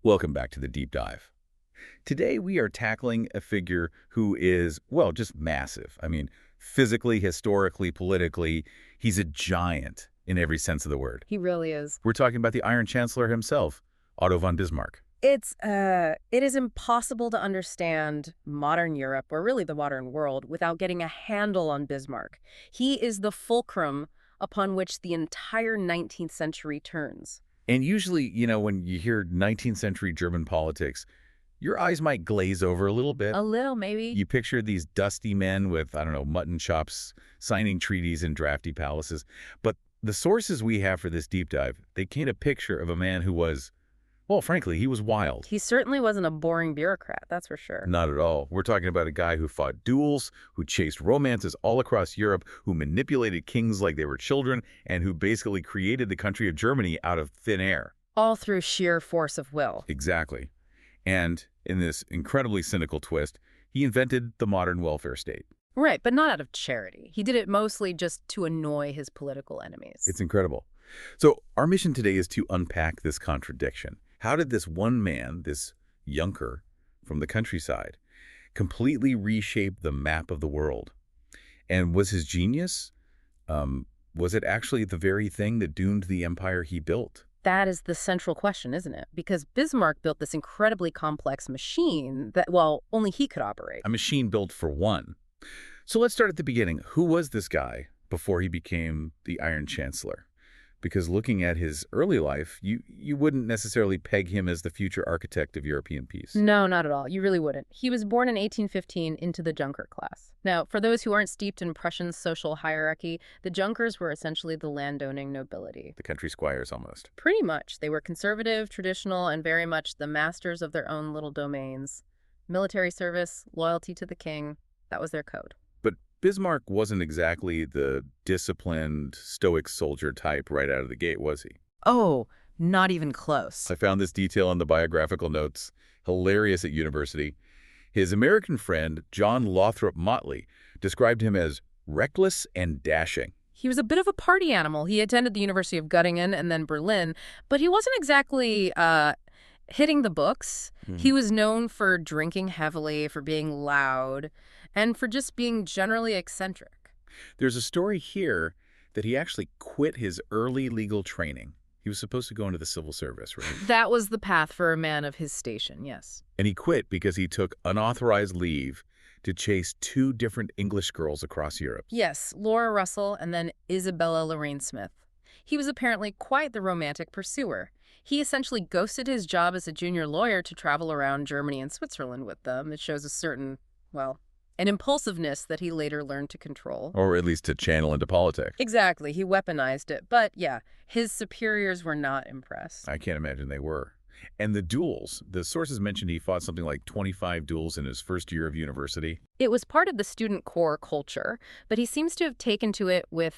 Welcome back to the Deep Dive. Today we are tackling a figure who is, well, just massive. I mean, physically, historically, politically, he's a giant in every sense of the word. He really is. We're talking about the Iron Chancellor himself, Otto von Bismarck. It is impossible to understand modern Europe, or really the modern world, without getting a handle on Bismarck. He is the fulcrum upon which the entire 19th century turns. And usually, when you hear 19th century German politics, your eyes might glaze over a little bit. A little, maybe. You picture these dusty men with, I don't know, mutton chops, signing treaties in drafty palaces. But the sources we have for this deep dive, they paint a picture of a man who was, well, frankly, he was wild. He certainly wasn't a boring bureaucrat, that's for sure. Not at all. We're talking about a guy who fought duels, who chased romances all across Europe, who manipulated kings like they were children, and who basically created the country of Germany out of thin air. All through sheer force of will. Exactly. And in this incredibly cynical twist, he invented the modern welfare state. Right, but not out of charity. He did it mostly just to annoy his political enemies. It's incredible. So our mission today is to unpack this contradiction. How did this one man, this Junker from the countryside, completely reshape the map of the world? And was his genius, was it actually the very thing that doomed the empire he built? That is the central question, isn't it? Because Bismarck built this incredibly complex machine that, well, only he could operate. A machine built for one. So let's start at the beginning. Who was this guy before he became the Iron Chancellor? Because looking at his early life, you wouldn't necessarily peg him as the future architect of European peace. No, not at all. You really wouldn't. He was born in 1815 into the Junker class. Now, for those who aren't steeped in Prussian social hierarchy, the Junkers were essentially the landowning nobility. The country squires, almost. Pretty much. They were conservative, traditional, and very much the masters of their own little domains. Military service, loyalty to the king, that was their code. But Bismarck wasn't exactly the disciplined, stoic soldier type right out of the gate, was he? Oh, not even close. I found this detail in the biographical notes. Hilarious at university. His American friend, John Lothrop Motley, described him as reckless and dashing. He was a bit of a party animal. He attended the University of Göttingen and then Berlin, but he wasn't exactly hitting the books. He was known for drinking heavily, for being loud, and for just being generally eccentric. There's a story here that he actually quit his early legal training. He was supposed to go into the civil service, right? That was the path for a man of his station, yes. And he quit because he took unauthorized leave to chase two different English girls across Europe. Yes, Laura Russell and then Isabella Lorraine Smith. He was apparently quite the romantic pursuer. He essentially ghosted his job as a junior lawyer to travel around Germany and Switzerland with them. It shows a certain, well, an impulsiveness that he later learned to control. Or at least to channel into politics. Exactly. He weaponized it. But yeah, his superiors were not impressed. I can't imagine they were. And the duels, the sources mentioned he fought something like 25 duels in his first year of university. It was part of the student corps culture, but he seems to have taken to it with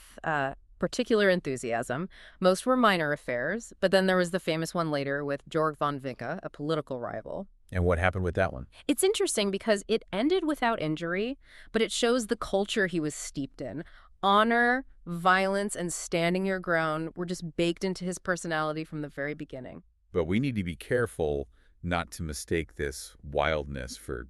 particular enthusiasm. Most were minor affairs, but then there was the famous one later with Georg von Vincke, a political rival. And what happened with that one? It's interesting because it ended without injury, but it shows the culture he was steeped in. Honor, violence, and standing your ground were just baked into his personality from the very beginning. But we need to be careful not to mistake this wildness for,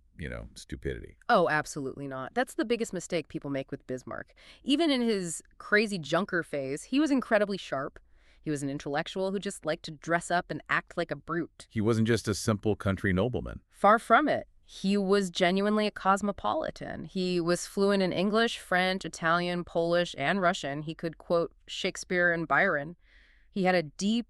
stupidity. Oh, absolutely not. That's the biggest mistake people make with Bismarck. Even in his crazy junker phase, he was incredibly sharp. He was an intellectual who just liked to dress up and act like a brute. He wasn't just a simple country nobleman. Far from it. He was genuinely a cosmopolitan. He was fluent in English, French, Italian, Polish, and Russian. He could quote Shakespeare and Byron. He had a deep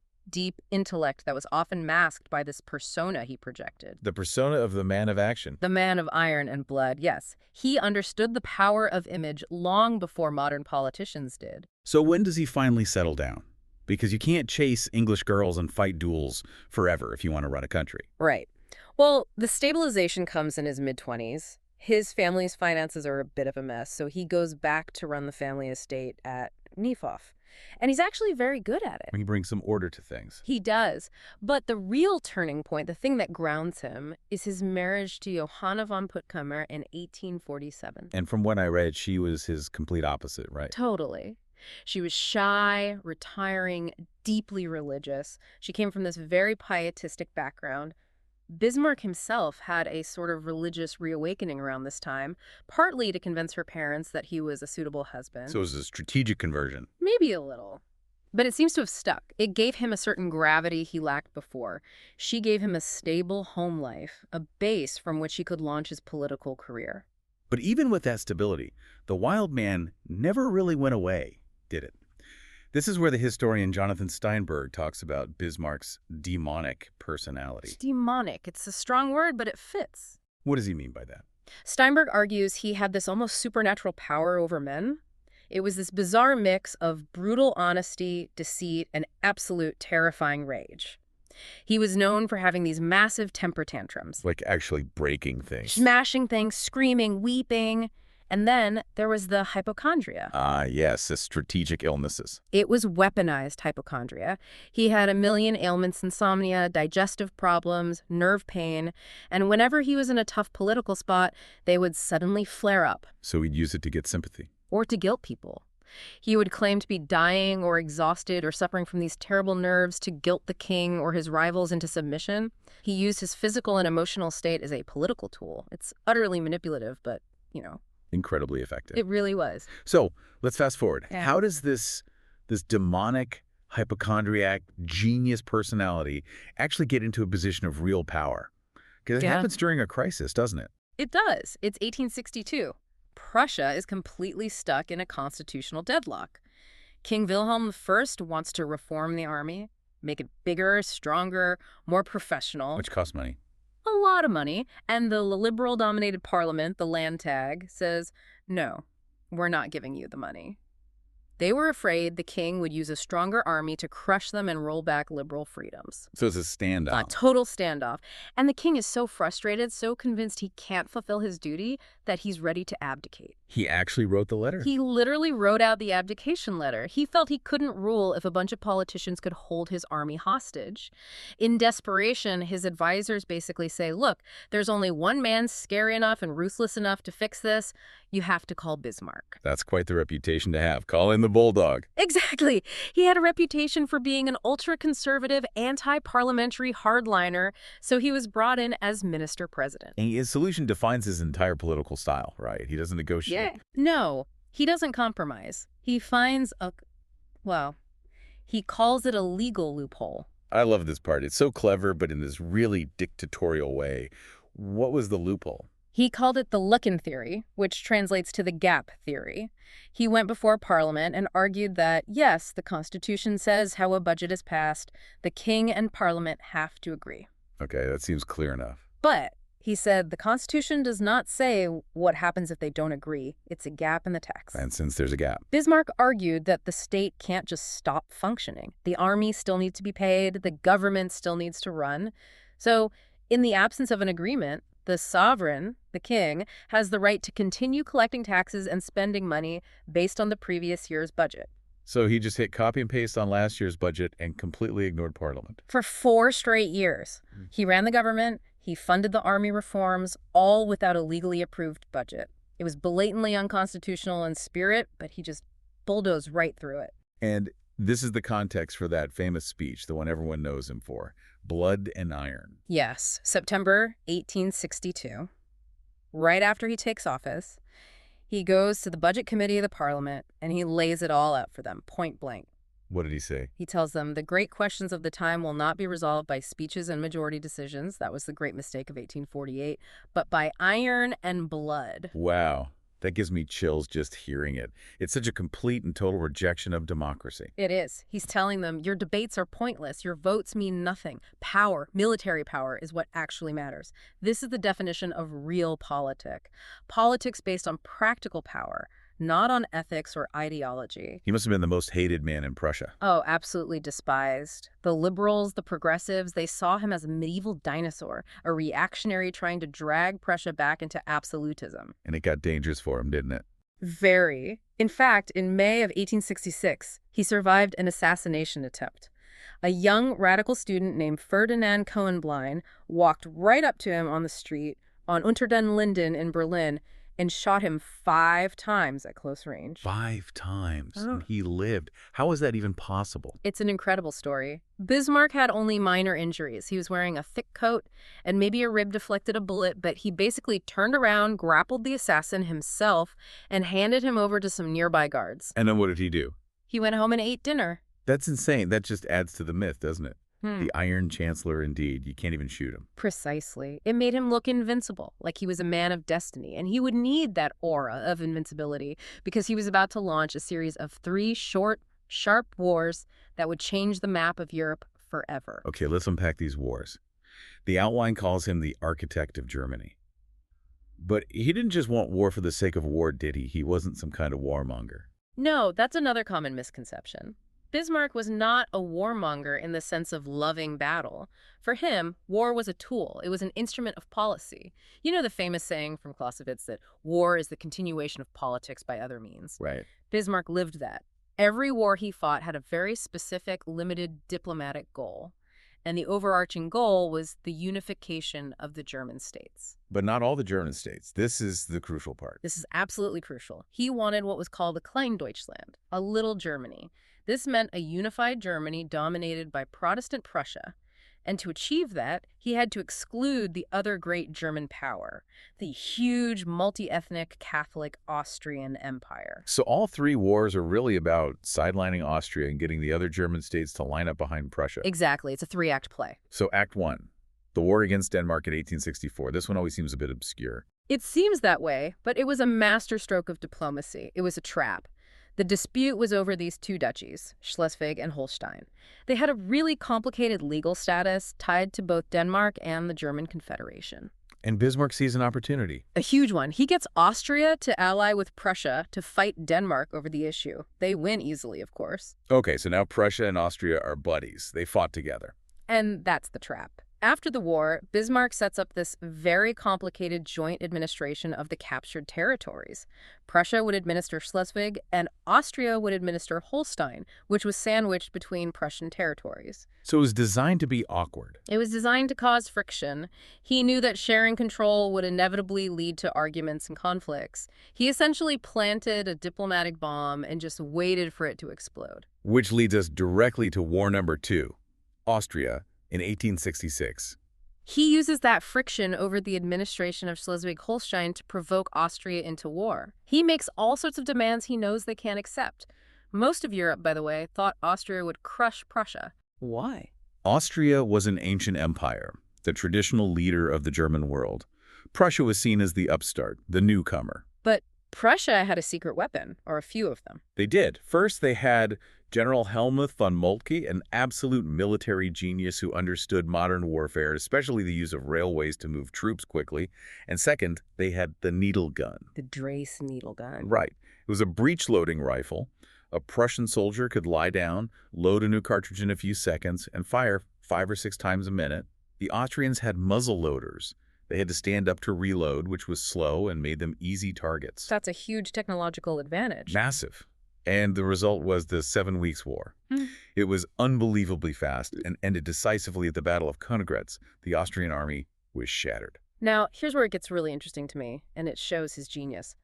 intellect that was often masked by this persona he projected. The persona of the man of action. The man of iron and blood, yes. He understood the power of image long before modern politicians did. So when does he finally settle down? Because you can't chase English girls and fight duels forever if you want to run a country. Right. Well, the stabilization comes in his mid-20s. His family's finances are a bit of a mess, so he goes back to run the family estate at Niehof. And he's actually very good at it. He brings some order to things. He does. But the real turning point, the thing that grounds him, is his marriage to Johanna von Puttkamer in 1847. And from what I read, she was his complete opposite, right? Totally. She was shy, retiring, deeply religious. She came from this very pietistic background. Bismarck himself had a sort of religious reawakening around this time, partly to convince her parents that he was a suitable husband. So it was a strategic conversion. Maybe a little. But it seems to have stuck. It gave him a certain gravity he lacked before. She gave him a stable home life, a base from which he could launch his political career. But even with that stability, the wild man never really went away, did it? This is where the historian Jonathan Steinberg talks about Bismarck's demonic personality. It's demonic. It's a strong word, but it fits. What does he mean by that? Steinberg argues he had this almost supernatural power over men. It was this bizarre mix of brutal honesty, deceit, and absolute terrifying rage. He was known for having these massive temper tantrums. Like actually breaking things. Smashing things, screaming, weeping. And then there was the hypochondria. Ah, yes, the strategic illnesses. It was weaponized hypochondria. He had a million ailments: insomnia, digestive problems, nerve pain, and whenever he was in a tough political spot, they would suddenly flare up. So he'd use it to get sympathy. Or to guilt people. He would claim to be dying or exhausted or suffering from these terrible nerves to guilt the king or his rivals into submission. He used his physical and emotional state as a political tool. It's utterly manipulative, but, Incredibly effective. it really was. So let's fast forward. Yeah. How does this demonic, hypochondriac, genius personality actually get into a position of real power? Because it happens during a crisis, doesn't it? It does. It's 1862. Prussia is completely stuck in a constitutional deadlock. King Wilhelm I wants to reform the army, make it bigger, stronger, more professional. Which costs money. A lot of money. And the liberal-dominated parliament, the Landtag, says, no, we're not giving you the money. They were afraid the king would use a stronger army to crush them and roll back liberal freedoms. So it's a standoff. A total standoff. And the king is so frustrated, so convinced he can't fulfill his duty, that he's ready to abdicate. He actually wrote the letter. He literally wrote out the abdication letter. He felt he couldn't rule if a bunch of politicians could hold his army hostage. In desperation, his advisors basically say, look, there's only one man scary enough and ruthless enough to fix this. You have to call Bismarck. That's quite the reputation to have. Call in the bulldog. Exactly. He had a reputation for being an ultra-conservative, anti-parliamentary hardliner, so he was brought in as minister-president. And his solution defines his entire political style, right? He doesn't negotiate. Yeah. No, he doesn't compromise. He finds he calls it a legal loophole. I love this part. It's so clever, but in this really dictatorial way. What was the loophole? He called it the Lücken theory, which translates to the gap theory. He went before Parliament and argued that, yes, the Constitution says how a budget is passed. The king and Parliament have to agree. Okay, that seems clear enough. But, he said, the Constitution does not say what happens if they don't agree. It's a gap in the text. And since there's a gap. Bismarck argued that the state can't just stop functioning. The army still needs to be paid. The government still needs to run. So, in the absence of an agreement, the sovereign, the king, has the right to continue collecting taxes and spending money based on the previous year's budget. So he just hit copy and paste on last year's budget and completely ignored Parliament. For 4 straight years, he ran the government, he funded the army reforms, all without a legally approved budget. It was blatantly unconstitutional in spirit, but he just bulldozed right through it. And this is the context for that famous speech, the one everyone knows him for, Blood and Iron. Yes, September 1862. Right after he takes office, he goes to the Budget Committee of the Parliament and he lays it all out for them, point blank. What did he say? He tells them the great questions of the time will not be resolved by speeches and majority decisions. That was the great mistake of 1848, but by iron and blood. Wow. That gives me chills just hearing it. It's such a complete and total rejection of democracy. It is. He's telling them, your debates are pointless. Your votes mean nothing. Power, military power, is what actually matters. This is the definition of realpolitik. Politics based on practical power, not on ethics or ideology. He must have been the most hated man in Prussia. Oh, absolutely despised. The liberals, the progressives, they saw him as a medieval dinosaur, a reactionary trying to drag Prussia back into absolutism. And it got dangerous for him, didn't it? Very. In fact, in May of 1866, he survived an assassination attempt. A young radical student named Ferdinand Cohenblein walked right up to him on the street on Unter den Linden in Berlin and shot him 5 times at close range. 5 times, Oh. and he lived. How is that even possible? It's an incredible story. Bismarck had only minor injuries. He was wearing a thick coat, and maybe a rib deflected a bullet, but he basically turned around, grappled the assassin himself, and handed him over to some nearby guards. And then what did he do? He went home and ate dinner. That's insane. That just adds to the myth, doesn't it? Hmm. The Iron Chancellor, indeed. You can't even shoot him. Precisely. It made him look invincible, like he was a man of destiny, and he would need that aura of invincibility because he was about to launch a series of 3 short, sharp wars that would change the map of Europe forever. Okay, let's unpack these wars. The outline calls him the architect of Germany. But he didn't just want war for the sake of war, did he? He wasn't some kind of warmonger. No, that's another common misconception. Bismarck was not a warmonger in the sense of loving battle. For him, war was a tool. It was an instrument of policy. You know the famous saying from Clausewitz that war is the continuation of politics by other means. Right. Bismarck lived that. Every war he fought had a very specific, limited diplomatic goal. And the overarching goal was the unification of the German states. But not all the German states. This is the crucial part. This is absolutely crucial. He wanted what was called a Kleindeutschland, a little Germany. This meant a unified Germany dominated by Protestant Prussia. And to achieve that, he had to exclude the other great German power, the huge multi-ethnic Catholic Austrian Empire. So all 3 wars are really about sidelining Austria and getting the other German states to line up behind Prussia. Exactly. It's a 3-act play. So Act 1, the war against Denmark in 1864. This one always seems a bit obscure. It seems that way, but it was a masterstroke of diplomacy. It was a trap. The dispute was over these 2 duchies, Schleswig and Holstein. They had a really complicated legal status tied to both Denmark and the German Confederation. And Bismarck sees an opportunity. A huge one. He gets Austria to ally with Prussia to fight Denmark over the issue. They win easily, of course. Okay, so now Prussia and Austria are buddies. They fought together. And that's the trap. After the war, Bismarck sets up this very complicated joint administration of the captured territories. Prussia would administer Schleswig, and Austria would administer Holstein, which was sandwiched between Prussian territories. So it was designed to be awkward. It was designed to cause friction. He knew that sharing control would inevitably lead to arguments and conflicts. He essentially planted a diplomatic bomb and just waited for it to explode. Which leads us directly to war number 2, Austria, in 1866. He uses that friction over the administration of Schleswig-Holstein to provoke Austria into war. He makes all sorts of demands he knows they can't accept. Most of Europe, by the way, thought Austria would crush Prussia. Why? Austria was an ancient empire, the traditional leader of the German world. Prussia was seen as the upstart, the newcomer. But Prussia had a secret weapon, or a few of them. They did. First, they had General Helmuth von Moltke, an absolute military genius who understood modern warfare, especially the use of railways to move troops quickly. And second, they had the needle gun. The Drace needle gun. Right. It was a breech-loading rifle. A Prussian soldier could lie down, load a new cartridge in a few seconds, and fire 5 or 6 times a minute. The Austrians had muzzle loaders. They had to stand up to reload, which was slow and made them easy targets. That's a huge technological advantage. Massive. And the result was the 7 Weeks' War. It was unbelievably fast and ended decisively at the Battle of Königgrätz. The Austrian army was shattered. Now, here's where it gets really interesting to me, and it shows his genius.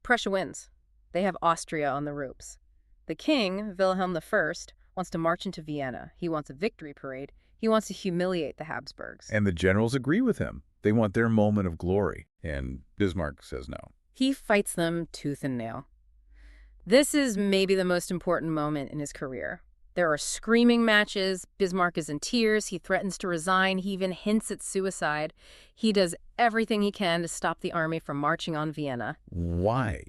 Prussia wins. They have Austria on the ropes. The king, Wilhelm I, wants to march into Vienna. He wants a victory parade. He wants to humiliate the Habsburgs. And the generals agree with him. They want their moment of glory. And Bismarck says no. He fights them tooth and nail. This is maybe the most important moment in his career. There are screaming matches. Bismarck is in tears. He threatens to resign. He even hints at suicide. He does everything he can to stop the army from marching on Vienna. Why?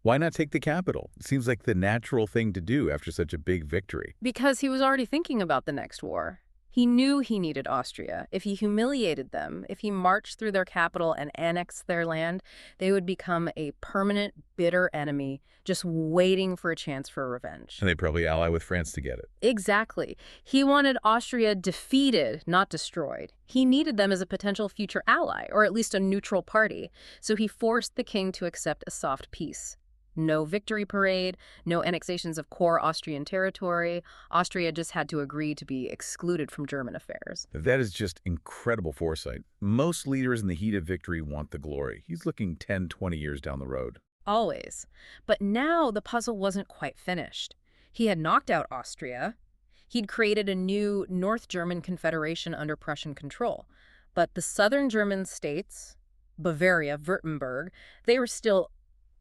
Why not take the capital? It seems like the natural thing to do after such a big victory. Because he was already thinking about the next war. He knew he needed Austria. If he humiliated them, if he marched through their capital and annexed their land, they would become a permanent, bitter enemy, just waiting for a chance for revenge. And they'd probably ally with France to get it. Exactly. He wanted Austria defeated, not destroyed. He needed them as a potential future ally, or at least a neutral party, so he forced the king to accept a soft peace. No victory parade, no annexations of core Austrian territory. Austria just had to agree to be excluded from German affairs. That is just incredible foresight. Most leaders in the heat of victory want the glory. He's looking 10, 20 years down the road. Always. But now the puzzle wasn't quite finished. He had knocked out Austria. He'd created a new North German Confederation under Prussian control. But the southern German states, Bavaria, Württemberg, they were still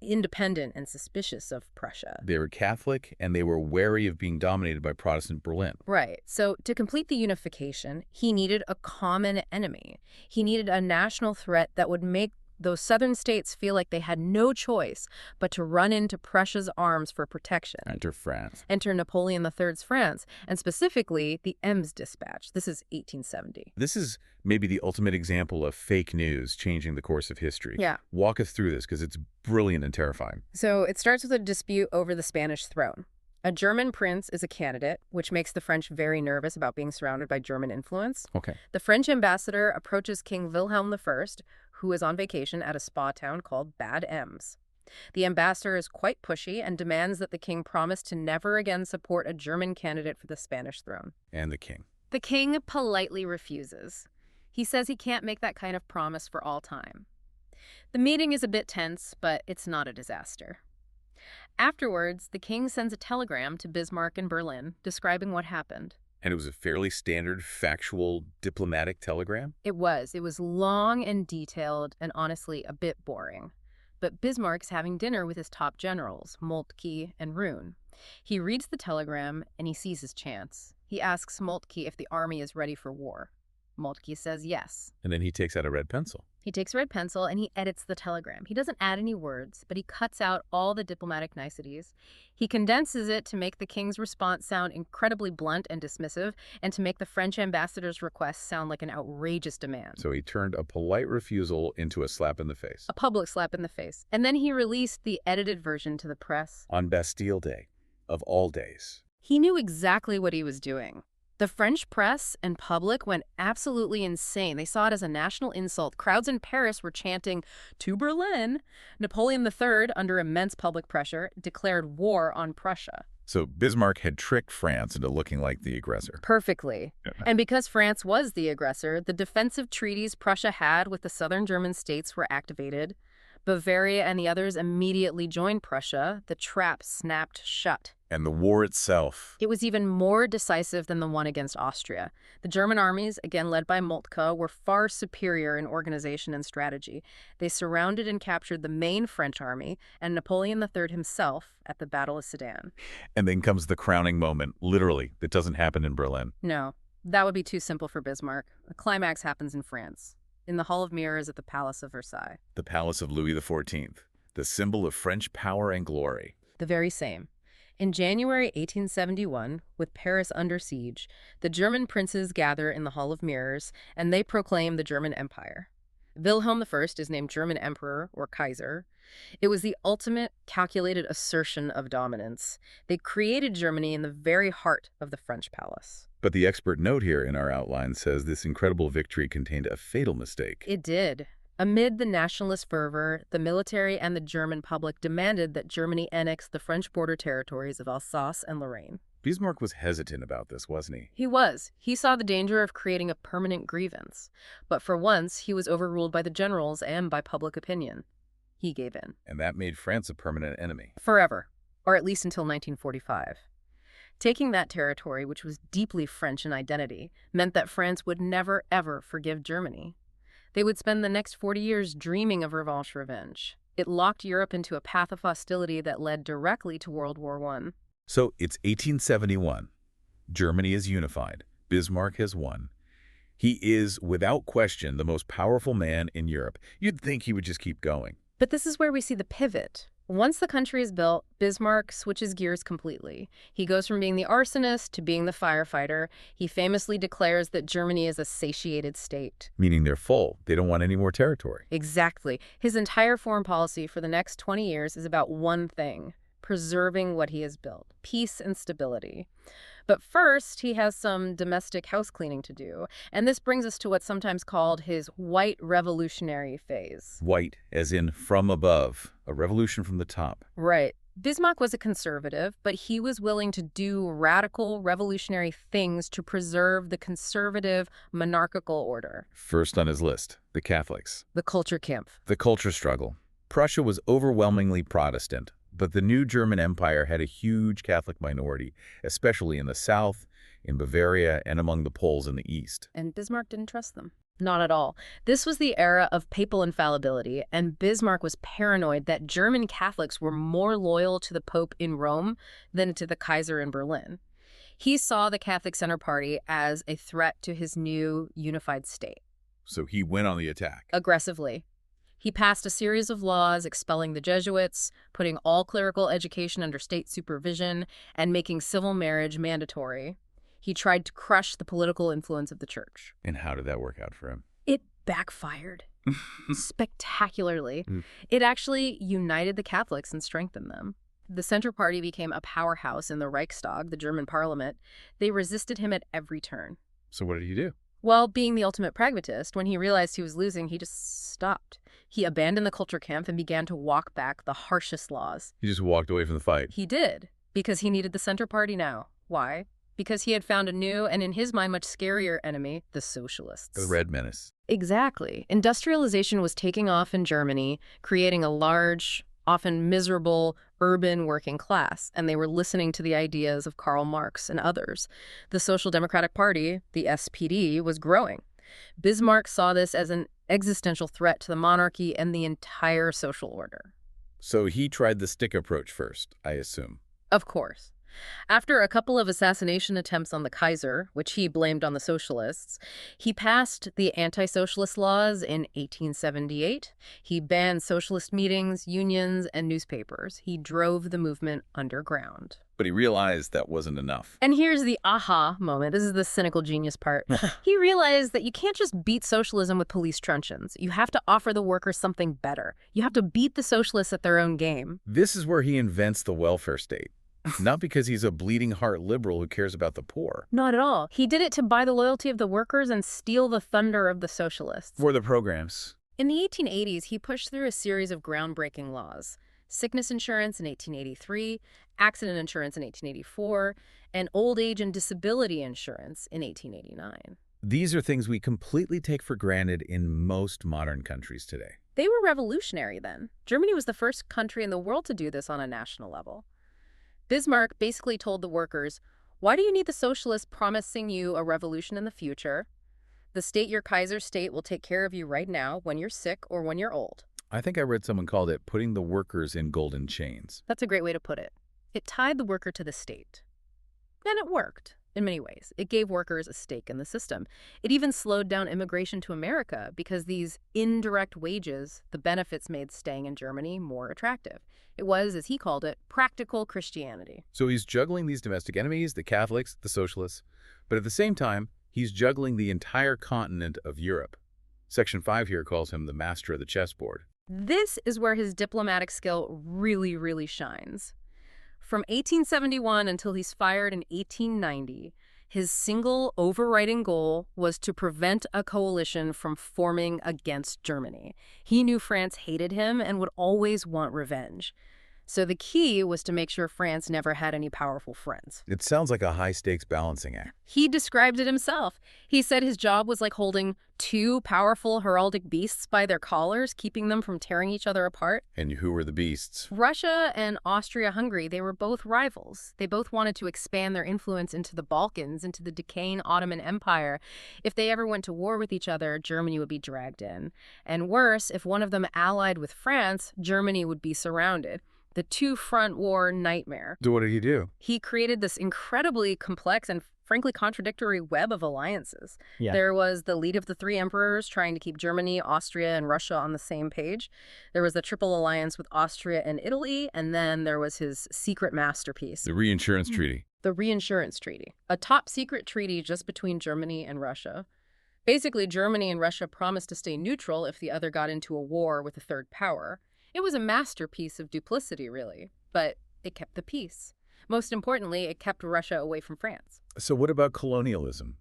independent and suspicious of Prussia. They were Catholic, and they were wary of being dominated by Protestant Berlin. Right. So to complete the unification, he needed a common enemy. He needed a national threat that would make those southern states feel like they had no choice but to run into Prussia's arms for protection. Enter France. Enter Napoleon III's France, and specifically the Ems Dispatch. This is 1870. This is maybe the ultimate example of fake news changing the course of history. Yeah. Walk us through this, because it's brilliant and terrifying. So it starts with a dispute over the Spanish throne. A German prince is a candidate, which makes the French very nervous about being surrounded by German influence. Okay. The French ambassador approaches King Wilhelm I, who is on vacation at a spa town called Bad Ems. The ambassador is quite pushy and demands that the king promise to never again support a German candidate for the Spanish throne. And the king. The king politely refuses. He says he can't make that kind of promise for all time. The meeting is a bit tense, but it's not a disaster. Afterwards, the king sends a telegram to Bismarck in Berlin describing what happened. And it was a fairly standard, factual, diplomatic telegram? It was. It was long and detailed and honestly a bit boring. But Bismarck's having dinner with his top generals, Moltke and Roon. He reads the telegram and he sees his chance. He asks Moltke if the army is ready for war. Moltke says yes. And then he takes out a red pencil. He takes a red pencil and he edits the telegram. He doesn't add any words, but he cuts out all the diplomatic niceties. He condenses it to make the king's response sound incredibly blunt and dismissive, and to make the French ambassador's request sound like an outrageous demand. So he turned a polite refusal into a slap in the face. A public slap in the face. And then he released the edited version to the press. On Bastille Day, of all days. He knew exactly what he was doing. The French press and public went absolutely insane. They saw it as a national insult. Crowds in Paris were chanting, "To Berlin!" Napoleon III, under immense public pressure, declared war on Prussia. So Bismarck had tricked France into looking like the aggressor. Perfectly. And because France was the aggressor, the defensive treaties Prussia had with the southern German states were activated. Bavaria and the others immediately joined Prussia. The trap snapped shut. And the war itself. It was even more decisive than the one against Austria. The German armies, again led by Moltke, were far superior in organization and strategy. They surrounded and captured the main French army and Napoleon III himself at the Battle of Sedan. And then comes the crowning moment, literally, that doesn't happen in Berlin. No, that would be too simple for Bismarck. The climax happens in France, in the Hall of Mirrors at the Palace of Versailles. The Palace of Louis XIV, the symbol of French power and glory. The very same. In January 1871, with Paris under siege, the German princes gather in the Hall of Mirrors, and they proclaim the German Empire. Wilhelm I is named German Emperor, or Kaiser. It was the ultimate calculated assertion of dominance. They created Germany in the very heart of the French palace. But the expert note here in our outline says this incredible victory contained a fatal mistake. It did. Amid the nationalist fervor, the military and the German public demanded that Germany annex the French border territories of Alsace and Lorraine. Bismarck was hesitant about this, wasn't he? He was. He saw the danger of creating a permanent grievance. But for once, he was overruled by the generals and by public opinion. He gave in. And that made France a permanent enemy. Forever, or at least until 1945. Taking that territory, which was deeply French in identity, meant that France would never, ever forgive Germany. They would spend the next 40 years dreaming of revanche revenge. It locked Europe into a path of hostility that led directly to World War I. So it's 1871. Germany is unified. Bismarck has won. He is, without question, the most powerful man in Europe. You'd think he would just keep going. But this is where we see the pivot. Once the country is built, Bismarck switches gears completely. He goes from being the arsonist to being the firefighter. He famously declares that Germany is a satiated state. Meaning they're full. They don't want any more territory. Exactly. His entire foreign policy for the next 20 years is about one thing: preserving what he has built, peace and stability. But first, he has some domestic house cleaning to do, and this brings us to what's sometimes called his white revolutionary phase. White, as in from above. A revolution from the top. Right. Bismarck was a conservative, but he was willing to do radical, revolutionary things to preserve the conservative monarchical order. First on his list, the Catholics. The Kulturkampf. The culture struggle. Prussia was overwhelmingly Protestant, but the new German Empire had a huge Catholic minority, especially in the south, in Bavaria, and among the Poles in the east. And Bismarck didn't trust them. Not at all. This was the era of papal infallibility, and Bismarck was paranoid that German Catholics were more loyal to the Pope in Rome than to the Kaiser in Berlin. He saw the Catholic Center Party as a threat to his new unified state. So he went on the attack. Aggressively. He passed a series of laws expelling the Jesuits, putting all clerical education under state supervision, and making civil marriage mandatory. He tried to crush the political influence of the church. And how did that work out for him? It backfired spectacularly. It actually united the Catholics and strengthened them. The Center Party became a powerhouse in the Reichstag, the German parliament. They resisted him at every turn. So what did he do? Well, being the ultimate pragmatist, when he realized he was losing, he just stopped. He abandoned the Kulturkampf and began to walk back the harshest laws. He just walked away from the fight. He did, because he needed the Center Party now. Why? Because he had found a new and, in his mind, much scarier enemy, the socialists. The Red Menace. Exactly. Industrialization was taking off in Germany, creating a large, often miserable, urban working class, and they were listening to the ideas of Karl Marx and others. The Social Democratic Party, the SPD, was growing. Bismarck saw this as an existential threat to the monarchy and the entire social order. So he tried the stick approach first, I assume. Of course. After a couple of assassination attempts on the Kaiser, which he blamed on the socialists, he passed the anti-socialist laws in 1878. He banned socialist meetings, unions, and newspapers. He drove the movement underground. But he realized that wasn't enough. And here's the aha moment. This is the cynical genius part. He realized that you can't just beat socialism with police truncheons. You have to offer the workers something better. You have to beat the socialists at their own game. This is where he invents the welfare state. Not because he's a bleeding heart liberal who cares about the poor. Not at all. He did it to buy the loyalty of the workers and steal the thunder of the socialists. For the programs. In the 1880s, he pushed through a series of groundbreaking laws. Sickness insurance in 1883, accident insurance in 1884, and old age and disability insurance in 1889. These are things we completely take for granted in most modern countries today. They were revolutionary then. Germany was the first country in the world to do this on a national level. Bismarck basically told the workers, why do you need the socialists promising you a revolution in the future? The state, your Kaiser state, will take care of you right now when you're sick or when you're old. I think I read someone called it putting the workers in golden chains. That's a great way to put it. It tied the worker to the state. And it worked in many ways. It gave workers a stake in the system. It even slowed down immigration to America because these indirect wages, the benefits made staying in Germany more attractive. It was, as he called it, practical Christianity. So he's juggling these domestic enemies, the Catholics, the socialists, but at the same time, he's juggling the entire continent of Europe. Section 5 here calls him the master of the chessboard. This is where his diplomatic skill really shines. From 1871 until he's fired in 1890, his single overriding goal was to prevent a coalition from forming against Germany. He knew France hated him and would always want revenge. So the key was to make sure France never had any powerful friends. It sounds like a high-stakes balancing act. He described it himself. He said his job was like holding two powerful heraldic beasts by their collars, keeping them from tearing each other apart. And who were the beasts? Russia and Austria-Hungary, they were both rivals. They both wanted to expand their influence into the Balkans, into the decaying Ottoman Empire. If they ever went to war with each other, Germany would be dragged in. And worse, if one of them allied with France, Germany would be surrounded. The two-front war nightmare. So what did he do? He created this incredibly complex and frankly contradictory web of alliances. There was the League of the Three Emperors trying to keep Germany, Austria, and Russia on the same page. There was the Triple Alliance with Austria and Italy, and then there was his secret masterpiece. The Reinsurance Treaty. The Reinsurance Treaty. A top-secret treaty just between Germany and Russia. Basically, Germany and Russia promised to stay neutral if the other got into a war with a third power. It was a masterpiece of duplicity, really, but it kept the peace. Most importantly, it kept Russia away from France. So what about colonialism?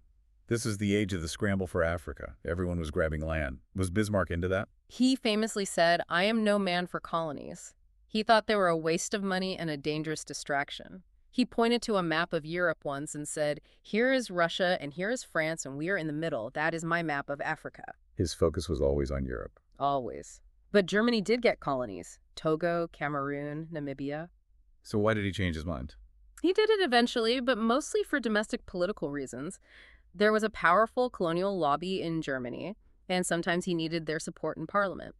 This is the age of the scramble for Africa. Everyone was grabbing land. Was Bismarck into that? He famously said, I am no man for colonies. He thought they were a waste of money and a dangerous distraction. He pointed to a map of Europe once and said, "Here is Russia and here is France and we are in the middle. That is my map of Africa." His focus was always on Europe. Always. But Germany did get colonies. Togo, Cameroon, Namibia. So why did he change his mind? He did it eventually, but mostly for domestic political reasons. There was a powerful colonial lobby in Germany, and sometimes he needed their support in parliament.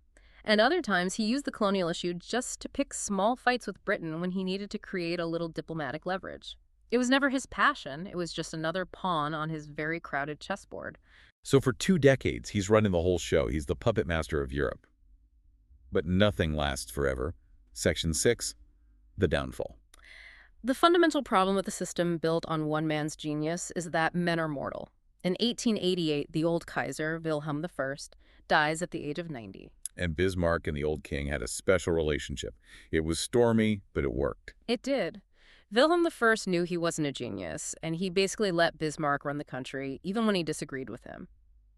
And other times he used the colonial issue just to pick small fights with Britain when he needed to create a little diplomatic leverage. It was never his passion, it was just another pawn on his very crowded chessboard. So for 2 decades, he's running the whole show. He's the puppet master of Europe. But nothing lasts forever. Section 6, the downfall. The fundamental problem with a system built on one man's genius is that men are mortal. In 1888, the old Kaiser, Wilhelm I, dies at the age of 90. And Bismarck and the old king had a special relationship. It was stormy, but it worked. It did. Wilhelm I knew he wasn't a genius, and he basically let Bismarck run the country, even when he disagreed with him.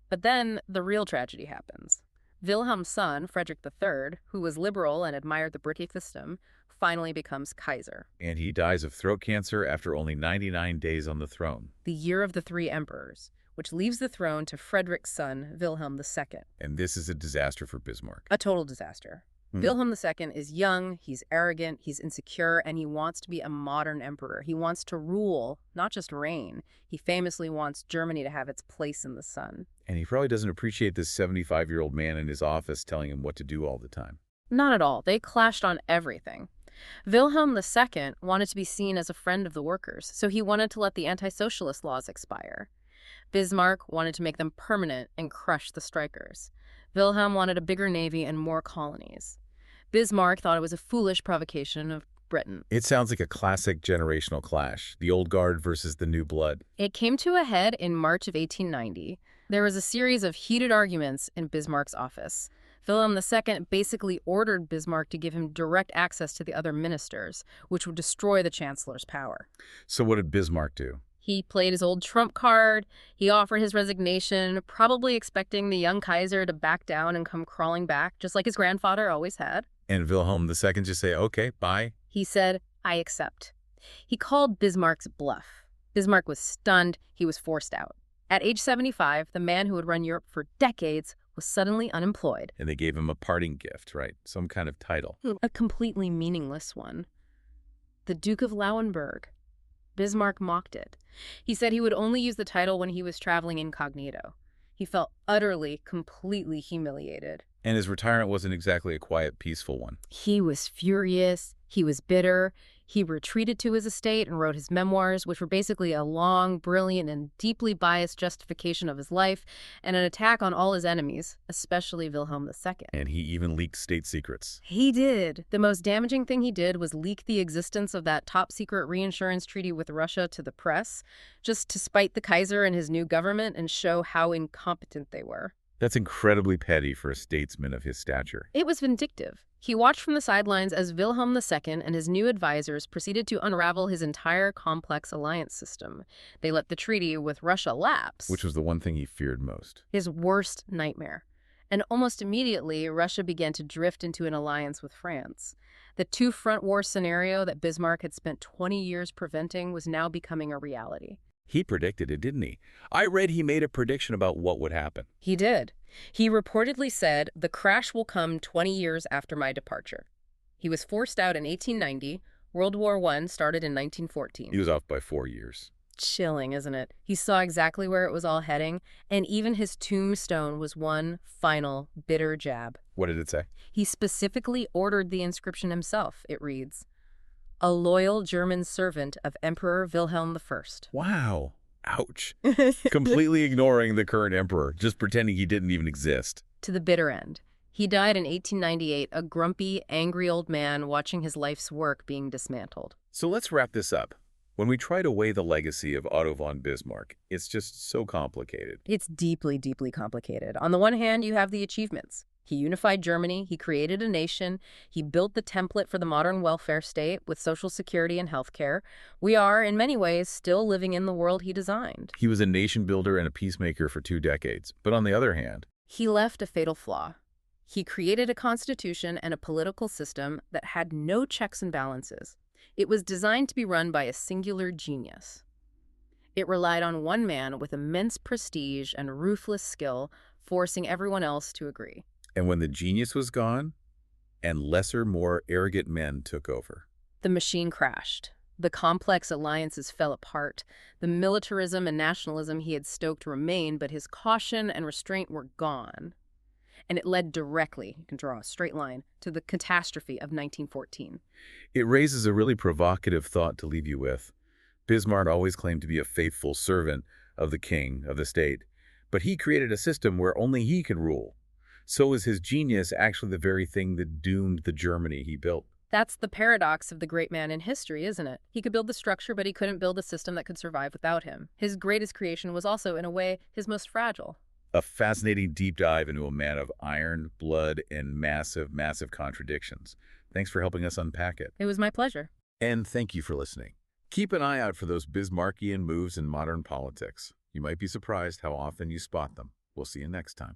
But then the real tragedy happens. Wilhelm's son, Frederick III, who was liberal and admired the British system, finally becomes Kaiser. And he dies of throat cancer after only 99 days on the throne. The year of the 3 emperors, which leaves the throne to Frederick's son, Wilhelm II. And this is a disaster for Bismarck. A total disaster. Wilhelm II is young, he's arrogant, he's insecure, and he wants to be a modern emperor. He wants to rule, not just reign. He famously wants Germany to have its place in the sun. And he probably doesn't appreciate this 75-year-old man in his office telling him what to do all the time. Not at all. They clashed on everything. Wilhelm II wanted to be seen as a friend of the workers, so he wanted to let the anti-socialist laws expire. Bismarck wanted to make them permanent and crush the strikers. Wilhelm wanted a bigger navy and more colonies. Bismarck thought it was a foolish provocation of Britain. It sounds like a classic generational clash, the old guard versus the new blood. It came to a head in March of 1890. There was a series of heated arguments in Bismarck's office. Wilhelm II basically ordered Bismarck to give him direct access to the other ministers, which would destroy the Chancellor's power. So what did Bismarck do? He played his old trump card. He offered his resignation, probably expecting the young Kaiser to back down and come crawling back, just like his grandfather always had. And Wilhelm II just say, okay, bye? He said, "I accept." He called Bismarck's bluff. Bismarck was stunned. He was forced out. At age 75, the man who had run Europe for decades was suddenly unemployed. And they gave him a parting gift, right? Some kind of title. A completely meaningless one. The Duke of Lauenburg. Bismarck mocked it. He said he would only use the title when he was traveling incognito. He felt utterly, completely humiliated. And his retirement wasn't exactly a quiet, peaceful one. He was furious. He was bitter. He retreated to his estate and wrote his memoirs, which were basically a long, brilliant, and deeply biased justification of his life and an attack on all his enemies, especially Wilhelm II. And he even leaked state secrets. He did. The most damaging thing he did was leak the existence of that top-secret reinsurance treaty with Russia to the press, just to spite the Kaiser and his new government and show how incompetent they were. That's incredibly petty for a statesman of his stature. It was vindictive. He watched from the sidelines as Wilhelm II and his new advisors proceeded to unravel his entire complex alliance system. They let the treaty with Russia lapse. Which was the one thing he feared most. His worst nightmare. And almost immediately, Russia began to drift into an alliance with France. The two-front war scenario that Bismarck had spent 20 years preventing was now becoming a reality. He predicted it, didn't he? I read he made a prediction about what would happen. He did. He reportedly said, "The crash will come 20 years after my departure." He was forced out in 1890. World War I started in 1914. He was off by 4 years. Chilling, isn't it? He saw exactly where it was all heading, and even his tombstone was one final, bitter jab. What did it say? He specifically ordered the inscription himself. It reads, "A loyal German servant of Emperor Wilhelm I." Wow. Ouch. Completely ignoring the current emperor, just pretending he didn't even exist. To the bitter end. He died in 1898, a grumpy, angry old man watching his life's work being dismantled. So let's wrap this up. When we try to weigh the legacy of Otto von Bismarck, it's just so complicated. It's deeply, deeply complicated. On the one hand, you have the achievements. He unified Germany, he created a nation, he built the template for the modern welfare state with social security and healthcare. We are, in many ways, still living in the world he designed. He was a nation builder and a peacemaker for 2 decades. But on the other hand, he left a fatal flaw. He created a constitution and a political system that had no checks and balances. It was designed to be run by a singular genius. It relied on one man with immense prestige and ruthless skill, forcing everyone else to agree. And when the genius was gone, and lesser, more arrogant men took over. The machine crashed. The complex alliances fell apart. The militarism and nationalism he had stoked remained, but his caution and restraint were gone. And it led directly, you can draw a straight line, to the catastrophe of 1914. It raises a really provocative thought to leave you with. Bismarck always claimed to be a faithful servant of the king, of the state, but he created a system where only he could rule. So is his genius actually the very thing that doomed the Germany he built? That's the paradox of the great man in history, isn't it? He could build the structure, but he couldn't build a system that could survive without him. His greatest creation was also, in a way, his most fragile. A fascinating deep dive into a man of iron, blood, and massive, massive contradictions. Thanks for helping us unpack it. It was my pleasure. And thank you for listening. Keep an eye out for those Bismarckian moves in modern politics. You might be surprised how often you spot them. We'll see you next time.